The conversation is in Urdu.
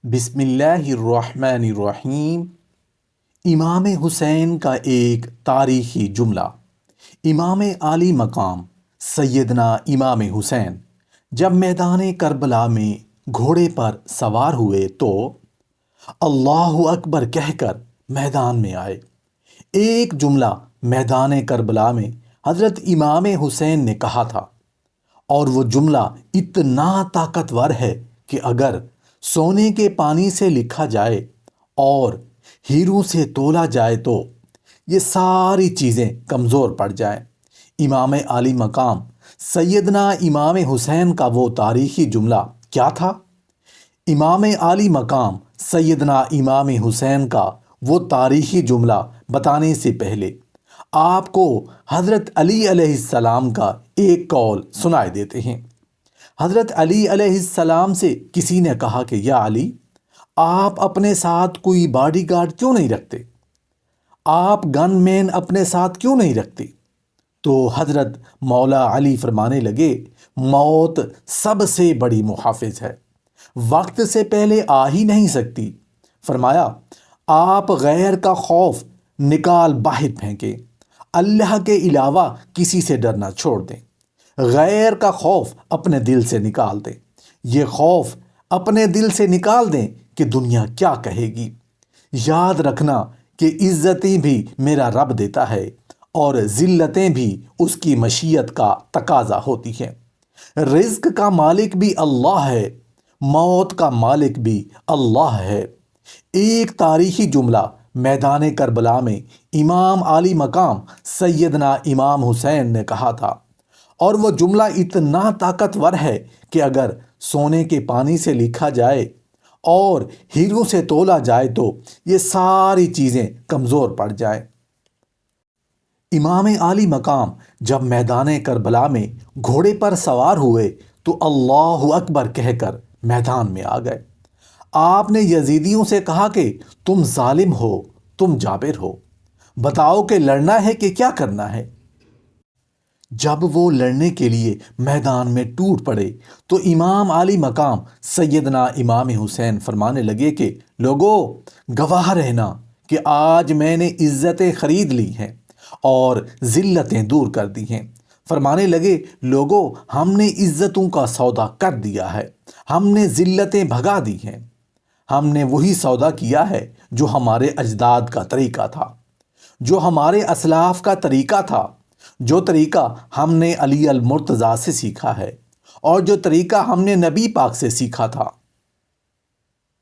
بسم اللہ الرحمن الرحیم۔ امام حسین کا ایک تاریخی جملہ۔ امام عالی مقام سیدنا امام حسین جب میدان کربلا میں گھوڑے پر سوار ہوئے تو اللہ اکبر کہہ کر میدان میں آئے۔ ایک جملہ میدان کربلا میں حضرت امام حسین نے کہا تھا، اور وہ جملہ اتنا طاقتور ہے کہ اگر سونے کے پانی سے لکھا جائے اور ہیروں سے تولا جائے تو یہ ساری چیزیں کمزور پڑ جائیں۔ امام عالی مقام سیدنا امام حسین کا وہ تاریخی جملہ کیا تھا؟ امام عالی مقام سیدنا امام حسین کا وہ تاریخی جملہ بتانے سے پہلے آپ کو حضرت علی علیہ السلام کا ایک قول سنائے دیتے ہیں۔ حضرت علی علیہ السلام سے کسی نے کہا کہ یا علی، آپ اپنے ساتھ کوئی باڈی گارڈ کیوں نہیں رکھتے؟ آپ گن مین اپنے ساتھ کیوں نہیں رکھتے؟ تو حضرت مولا علی فرمانے لگے، موت سب سے بڑی محافظ ہے، وقت سے پہلے آ ہی نہیں سکتی۔ فرمایا، آپ غیر کا خوف نکال باہر پھینکیں، اللہ کے علاوہ کسی سے ڈرنا چھوڑ دیں، غیر کا خوف اپنے دل سے نکال دیں۔ یہ خوف اپنے دل سے نکال دیں کہ دنیا کیا کہے گی۔ یاد رکھنا کہ عزتیں بھی میرا رب دیتا ہے اور ذلتیں بھی اس کی مشیت کا تقاضا ہوتی ہیں۔ رزق کا مالک بھی اللہ ہے، موت کا مالک بھی اللہ ہے۔ ایک تاریخی جملہ میدان کربلا میں امام عالی مقام سیدنا امام حسین نے کہا تھا، اور وہ جملہ اتنا طاقتور ہے کہ اگر سونے کے پانی سے لکھا جائے اور ہیروں سے تولا جائے تو یہ ساری چیزیں کمزور پڑ جائیں۔ امام عالی مقام جب میدان کربلا میں گھوڑے پر سوار ہوئے تو اللہ اکبر کہہ کر میدان میں آ گئے۔ آپ نے یزیدیوں سے کہا کہ تم ظالم ہو، تم جابر ہو، بتاؤ کہ لڑنا ہے کہ کیا کرنا ہے۔ جب وہ لڑنے کے لیے میدان میں ٹوٹ پڑے تو امام عالی مقام سیدنا امام حسین فرمانے لگے کہ لوگو، گواہ رہنا کہ آج میں نے عزتیں خرید لی ہیں اور ذلتیں دور کر دی ہیں۔ فرمانے لگے، لوگو، ہم نے عزتوں کا سودا کر دیا ہے، ہم نے ذلتیں بھگا دی ہیں، ہم نے وہی سودا کیا ہے جو ہمارے اجداد کا طریقہ تھا، جو ہمارے اسلاف کا طریقہ تھا، جو طریقہ ہم نے علی المرتضیٰ سے سیکھا ہے اور جو طریقہ ہم نے نبی پاک سے سیکھا تھا۔